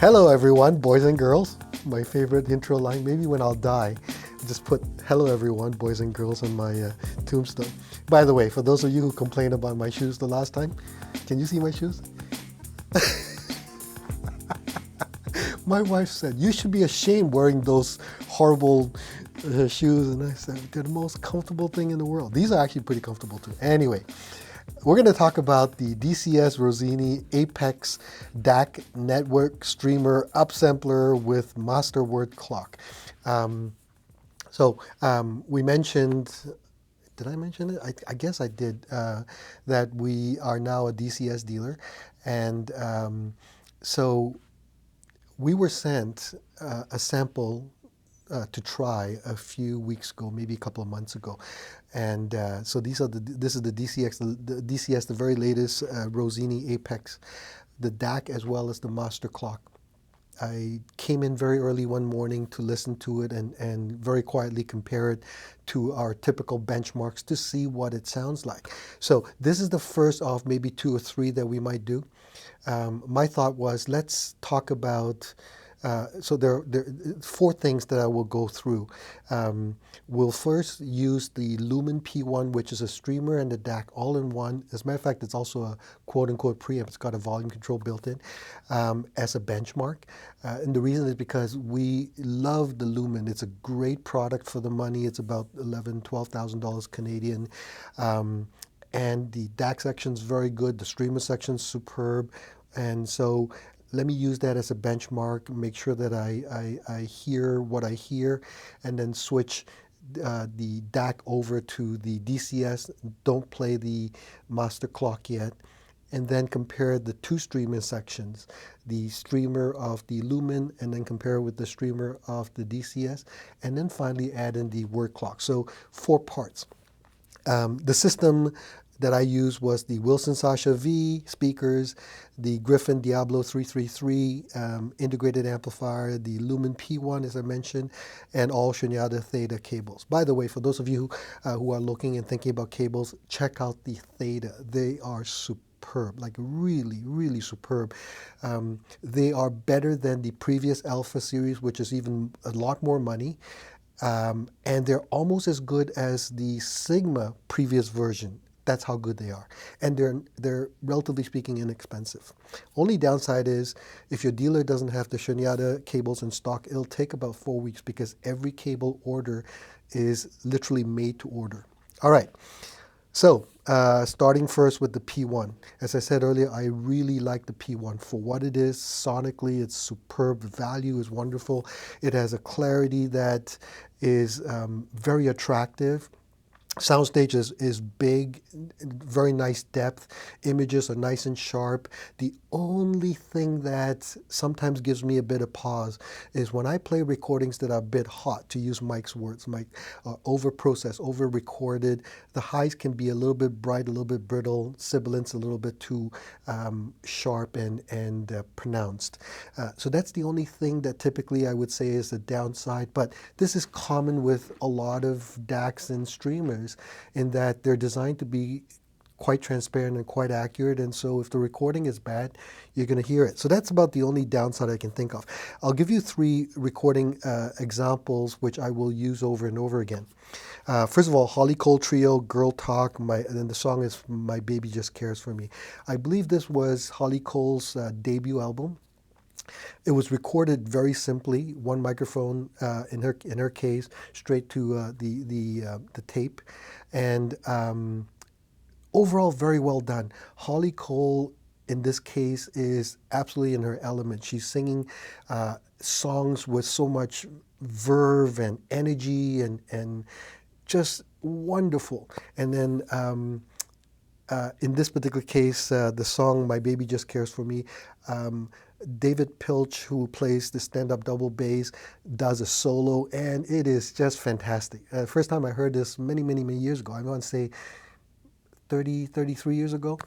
Hello everyone, boys and girls. My favorite intro line, maybe when I'll die, just put hello everyone, boys and girls on my tombstone. By the way, for those of you who complained about my shoes the last time, can you see my shoes? My wife said, you should be ashamed wearing those horrible shoes. And I said, they're the most comfortable thing in the world. These are actually pretty comfortable too. Anyway, we're going to talk about the dCS Rossini Apex Dac Network Streamer Upsampler with Master Word Clock. We mentioned, did I mention it? I guess I did, that we are now a dCS dealer. And so we were sent a sample to try a few weeks ago, maybe a couple of months ago, and so this is the dCS, the very latest Rossini Apex, the DAC as well as the Master Clock. I came in very early one morning to listen to it and very quietly compare it to our typical benchmarks to see what it sounds like. So this is the first of maybe 2 or 3 that we might do. My thought was, let's talk about, so there are 4 things that I will go through. We'll first use the Lumin P1, which is a streamer and a DAC all in one. As a matter of fact, it's also a quote-unquote preamp. It's got a volume control built in as a benchmark. And the reason is because we love the Lumin. It's a great product for the money. It's about $11,000, $12,000 Canadian. And the DAC section is very good. The streamer section is superb. And so let me use that as a benchmark, make sure that I hear what I hear, and then switch the DAC over to the dCS. Don't play the Master Clock yet. And then compare the 2 streamer sections, the streamer of the Lumin, and then compare it with the streamer of the dCS. And then finally add in the word clock. So 4 parts. The system that I used was the Wilson Sasha V speakers, the Griffin Diablo 333 integrated amplifier, the Lumin P1 as I mentioned, and all Shunyata Theta cables. By the way, for those of you who are looking and thinking about cables, check out the Theta. They are superb, like really, really superb. They are better than the previous Alpha series, which is even a lot more money. And they're almost as good as the Sigma previous version. That's how good they are. And they're relatively speaking inexpensive. Only downside is if your dealer doesn't have the Shunyata cables in stock, it'll take about 4 weeks because every cable order is literally made to order. All right. So starting first with the P1. As I said earlier, I really like the P1 for what it is. Sonically, it's superb. The value is wonderful. It has a clarity that is very attractive. Soundstage is big, very nice depth. Images are nice and sharp. The only thing that sometimes gives me a bit of pause is when I play recordings that are a bit hot, to use Mike's words, Mike, over-processed, over-recorded. The highs can be a little bit bright, a little bit brittle, sibilance a little bit too sharp and pronounced. So that's the only thing that typically I would say is the downside. But this is common with a lot of DACs and streamers, in that they're designed to be quite transparent and quite accurate, and so if the recording is bad, you're going to hear it. So that's about the only downside I can think of. I'll give you 3 recording examples which I will use over and over again. First of all, Holly Cole Trio, Girl Talk, and the song is My Baby Just Cares For Me. I believe this was Holly Cole's debut album. It was recorded very simply, one microphone in her case, straight to the tape, and overall very well done. Holly Cole in this case is absolutely in her element. She's singing songs with so much verve and energy and just wonderful. And then in this particular case, the song My Baby Just Cares For Me, David Pilch, who plays the stand-up double bass, does a solo, and it is just fantastic. First time I heard this many, many, many years ago, I want to say 33 years ago,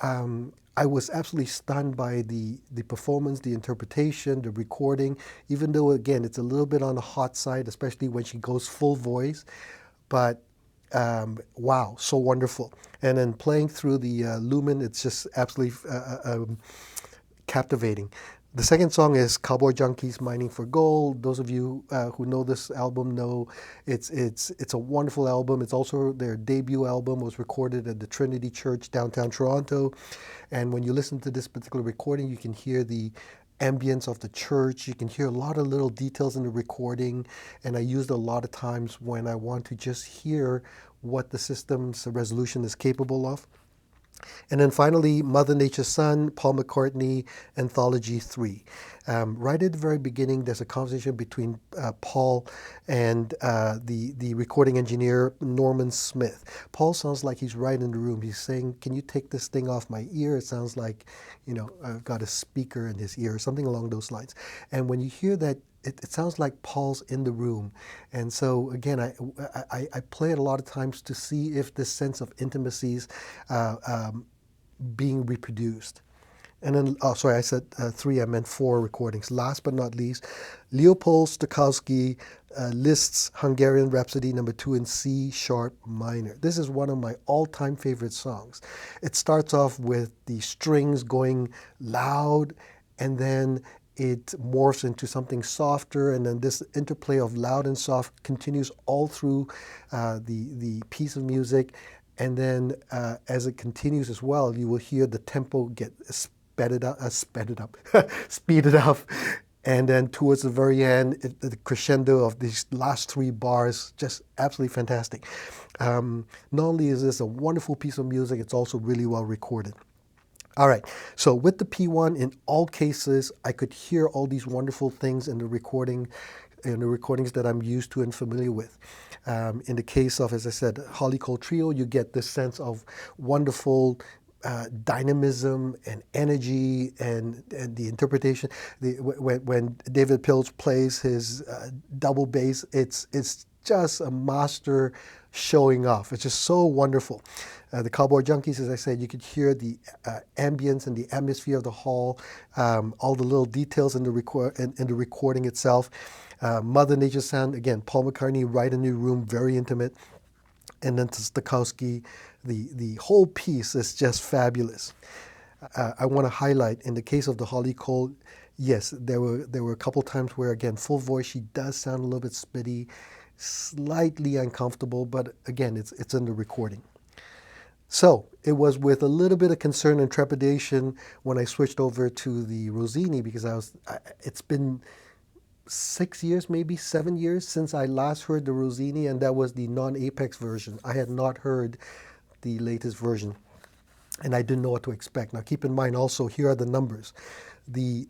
I was absolutely stunned by the performance, the interpretation, the recording, even though, again, it's a little bit on the hot side, especially when she goes full voice, but wow, so wonderful. And then playing through the Lumin, it's just absolutely captivating. The second song is Cowboy Junkies Mining for Gold. Those of you who know this album know it's a wonderful album. It's also their debut album, was recorded at the Trinity Church downtown Toronto. And when you listen to this particular recording, you can hear the ambience of the church. You can hear a lot of little details in the recording. And I used a lot of times when I want to just hear what the system's resolution is capable of. And then finally, Mother Nature's Son, Paul McCartney, Anthology 3. Right at the very beginning, there's a conversation between Paul and the recording engineer, Norman Smith. Paul sounds like he's right in the room. He's saying, can you take this thing off my ear? It sounds like, I've got a speaker in his ear, something along those lines. And when you hear that, it sounds like Paul's in the room. And so, again, I play it a lot of times to see if this sense of intimacy is being reproduced. And then, oh, sorry, I said 3, I meant 4 recordings. Last but not least, Leopold Stokowski Liszt's Hungarian Rhapsody No. 2 in C sharp minor. This is one of my all-time favorite songs. It starts off with the strings going loud, and then it morphs into something softer, and then this interplay of loud and soft continues all through the piece of music. And then as it continues as well, you will hear the tempo get speeded up. And then towards the very end, the crescendo of these last 3 bars, just absolutely fantastic. Not only is this a wonderful piece of music, it's also really well recorded. All right, so with the P1, in all cases, I could hear all these wonderful things in the recordings that I'm used to and familiar with. In the case of, as I said, Holly Cole Trio, you get this sense of wonderful dynamism and energy and the interpretation. When David Pilch plays his double bass, it's just a master showing off. It's just so wonderful. The Cowboy Junkies, as I said, you could hear the ambience and the atmosphere of the hall, all the little details in the recording itself. Mother Nature's Son, again, Paul McCartney right in the room, very intimate. And then Stokowski, the whole piece is just fabulous. I want to highlight, in the case of the Holly Cole, yes, there were a couple times where, again, full voice, she does sound a little bit spitty, slightly uncomfortable, but again, it's in the recording. So it was with a little bit of concern and trepidation when I switched over to the Rossini, because it's been 6 years, maybe 7 years since I last heard the Rossini, and that was the non-Apex version. I had not heard the latest version, and I didn't know what to expect. Now keep in mind also, here are the numbers. The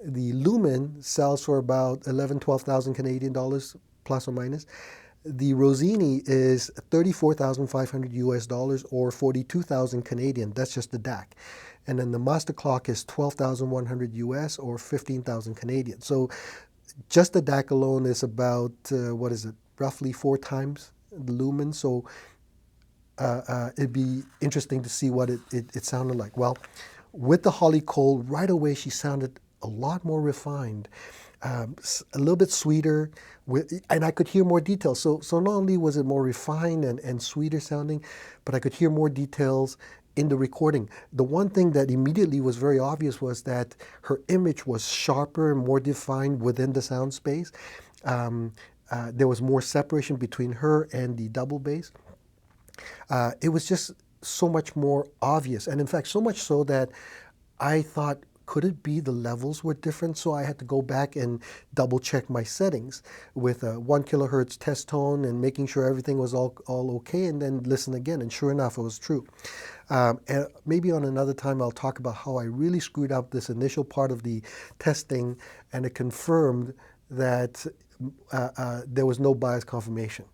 Lumin sells for about 12,000 Canadian dollars, plus or minus. The Rossini is 34,500 US dollars, or 42,000 Canadian. That's just the DAC. And then the master clock is 12,100 US, or 15,000 Canadian. So just the DAC alone is about, roughly 4 times the Lumin. So it'd be interesting to see what it sounded like. Well, with the Holly Cole, right away she sounded a lot more refined. A little bit sweeter, and I could hear more details. So not only was it more refined and sweeter sounding, but I could hear more details in the recording. The one thing that immediately was very obvious was that her image was sharper and more defined within the sound space. There was more separation between her and the double bass. It was just so much more obvious, and in fact, so much so that I thought, could it be the levels were different? So I had to go back and double check my settings with a 1 kilohertz test tone and making sure everything was all okay, and then listen again. And sure enough, it was true. And maybe on another time, I'll talk about how I really screwed up this initial part of the testing, and it confirmed that there was no bias confirmation.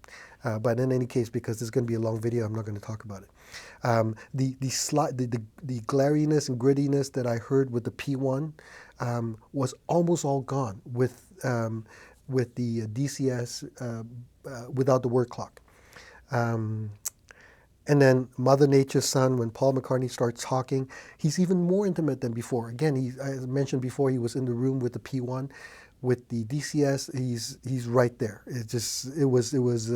But in any case, because this is going to be a long video, I'm not going to talk about it. The glariness and grittiness that I heard with the P1 was almost all gone with the dCS without the word clock. And then Mother Nature's Son, when Paul McCartney starts talking, he's even more intimate than before. Again, as I mentioned before, he was in the room with the P1. With the dCS, he's right there. It was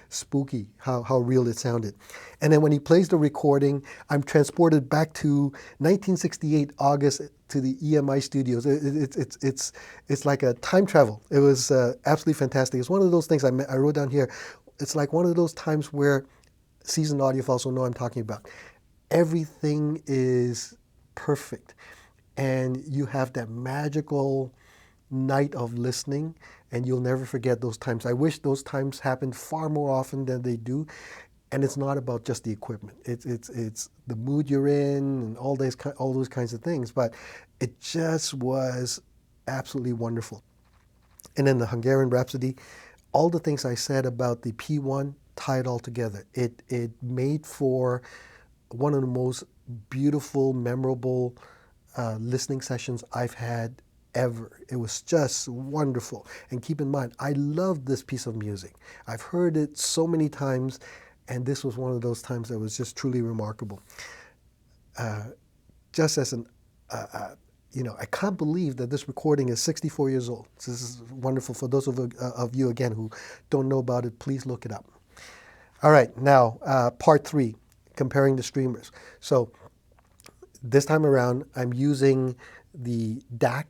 spooky how real it sounded. And then when he plays the recording, I'm transported back to 1968 August to the EMI studios. It's like a time travel. It was absolutely fantastic. It's one of those things I wrote down here. It's like one of those times where seasoned audiophiles will know what I'm talking about. Everything is perfect, and you have that magical night of listening, and you'll never forget those times. I wish those times happened far more often than they do. And it's not about just the equipment. It's the mood you're in and all those kinds of things. But it just was absolutely wonderful. And then the Hungarian Rhapsody, all the things I said about the P1 tie it all together. It made for one of the most beautiful, memorable listening sessions I've had ever. It was just wonderful. And keep in mind, I love this piece of music. I've heard it so many times, and this was one of those times that was just truly remarkable. Just as an, I can't believe that this recording is 64 years old. This is wonderful. For those of you, again, who don't know about it, please look it up. All right, now, part 3, comparing the streamers. So this time around, I'm using the DAC,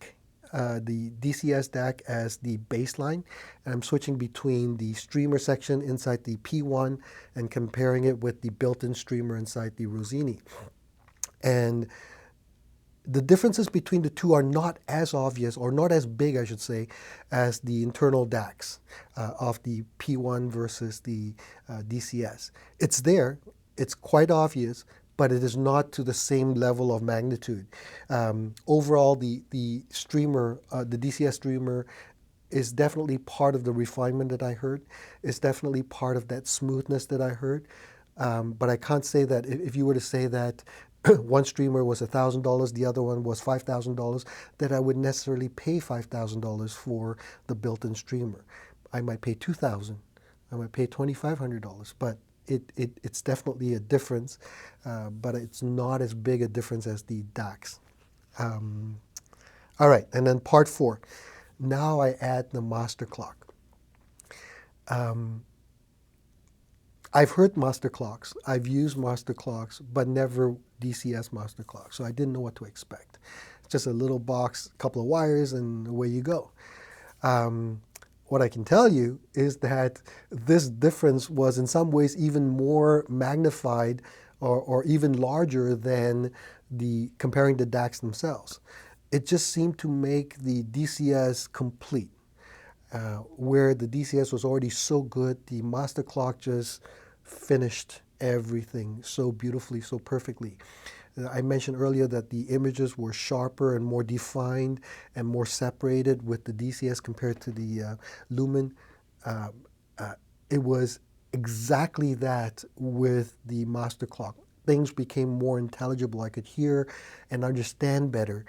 the dCS DAC as the baseline, and I'm switching between the streamer section inside the P1 and comparing it with the built-in streamer inside the Rossini. And the differences between the two are not as obvious, or not as big, I should say, as the internal DACs of the P1 versus the dCS. It's there, it's quite obvious, but it is not to the same level of magnitude. Overall, the streamer, the dCS streamer, is definitely part of the refinement that I heard. It's definitely part of that smoothness that I heard. But I can't say that if you were to say that one streamer was $1,000, the other one was $5,000, that I would necessarily pay $5,000 for the built-in streamer. I might pay $2,000, I might pay $2,500, but it's definitely a difference, but it's not as big a difference as the DACs. All right, and then part 4. Now I add the master clock. I've heard master clocks, I've used master clocks, but never dCS master clocks, so I didn't know what to expect. It's just a little box, a couple of wires, and away you go. What I can tell you is that this difference was in some ways even more magnified or even larger than comparing the DACs themselves. It just seemed to make the dCS complete. Where the dCS was already so good, the master clock just finished everything so beautifully, so perfectly. I mentioned earlier that the images were sharper and more defined and more separated with the dCS compared to the Lumin. It was exactly that with the master clock. Things became more intelligible. I could hear and understand better.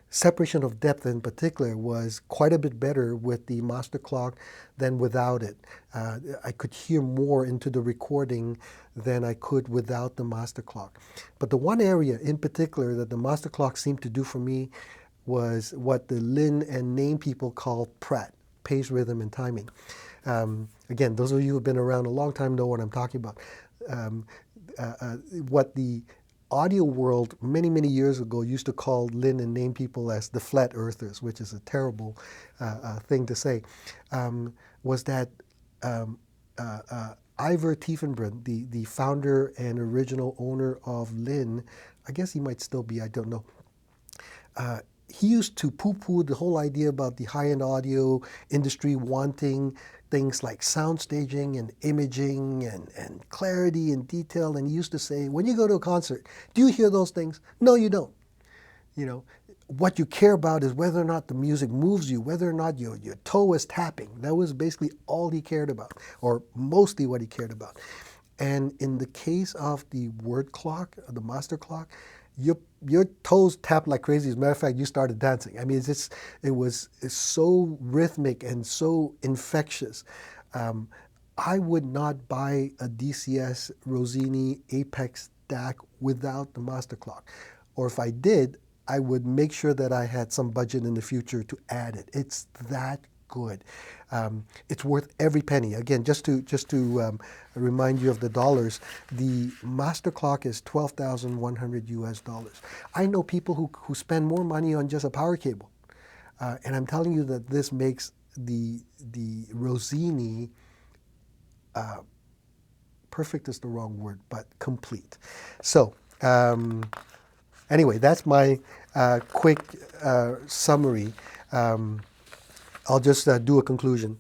Separation of depth in particular was quite a bit better with the master clock than without it. I could hear more into the recording than I could without the master clock. But the one area in particular that the master clock seemed to do for me was what the Lin and Name people call PRAT, pace, rhythm, and timing. Again, those of you who have been around a long time know what I'm talking about. What the audio world many, many years ago used to call Lin and Name people as the flat earthers, which is a terrible thing to say, was that Ivor Tiefenbrun, the founder and original owner of Lin, I guess he might still be, I don't know, he used to poo-poo the whole idea about the high-end audio industry wanting things like sound staging and imaging and clarity and detail. And he used to say, when you go to a concert, do you hear those things? No, you don't. You know, what you care about is whether or not the music moves you, whether or not your toe is tapping. That was basically all he cared about, or mostly what he cared about. And in the case of the word clock, the master clock, your toes tapped like crazy. As a matter of fact, you started dancing. I mean, it's so rhythmic and so infectious. I would not buy a dCS Rossini Apex Dac without the master clock. Or if I did, I would make sure that I had some budget in the future to add it. It's that good. It's worth every penny. Again, just to remind you of the dollars, the master clock is $12,100 US. I know people who spend more money on just a power cable, and I'm telling you that this makes the Rossini perfect is the wrong word, but complete. So anyway, that's my quick summary. I'll just do a conclusion.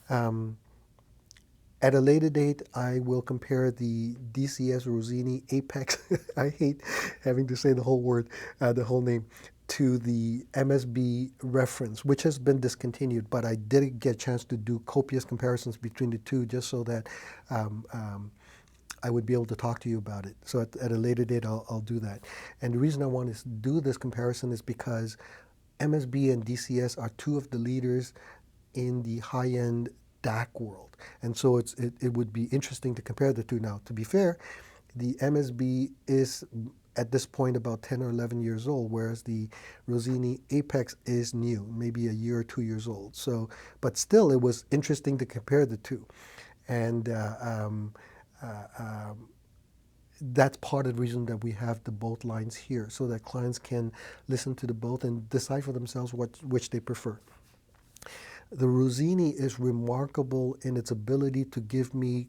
At a later date, I will compare the dCS Rossini Apex, I hate having to say the whole word, the whole name, to the MSB reference, which has been discontinued, but I did get a chance to do copious comparisons between the two just so that I would be able to talk to you about it. So at a later date, I'll do that. And the reason I want to do this comparison is because MSB and dCS are two of the leaders in the high-end DAC world. And so it would be interesting to compare the two. Now, to be fair, the MSB is at this point about 10 or 11 years old, whereas the Rossini Apex is new, maybe a year or 2 years old. So, but still, it was interesting to compare the two. And that's part of the reason that we have the both lines here, so that clients can listen to the both and decide for themselves which they prefer. The Rossini is remarkable in its ability to give me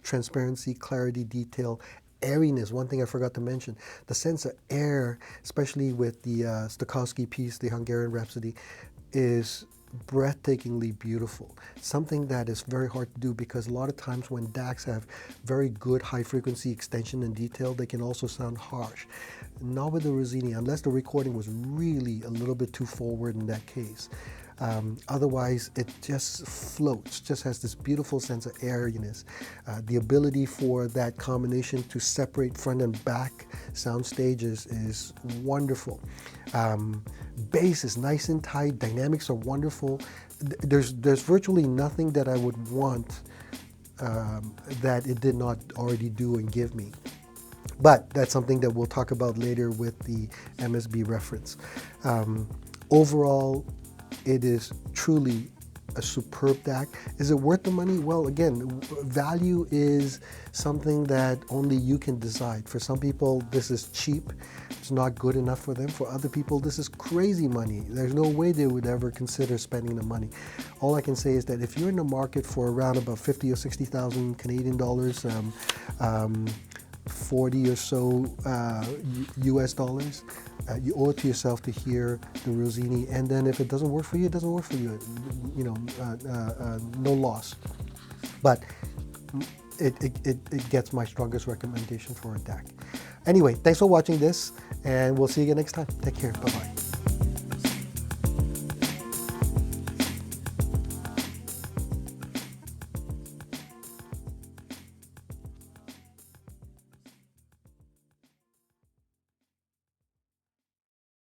transparency, clarity, detail, airiness. One thing I forgot to mention, the sense of air, especially with the Stokowski piece, the Hungarian Rhapsody, is breathtakingly beautiful. Something that is very hard to do because a lot of times when DACs have very good high frequency extension and detail, they can also sound harsh. Not with the Rossini, unless the recording was really a little bit too forward in that case. Otherwise, it just floats, just has this beautiful sense of airiness. The ability for that combination to separate front and back sound stages is wonderful. Bass is nice and tight, dynamics are wonderful. There's virtually nothing that I would want that it did not already do and give me. But that's something that we'll talk about later with the MSB reference. Overall, it is truly a superb DAC. Is it worth the money? Well, again, value is something that only you can decide. For some people, this is cheap. It's not good enough for them. For other people, this is crazy money. There's no way they would ever consider spending the money. All I can say is that if you're in the market for around about 50 or 60,000 Canadian dollars, 40 or so US dollars, you owe it to yourself to hear the Rossini, and then if it doesn't work for you, it doesn't work for you. You know, no loss. But it gets my strongest recommendation for a DAC. Anyway, thanks for watching this, and we'll see you again next time. Take care. Bye-bye.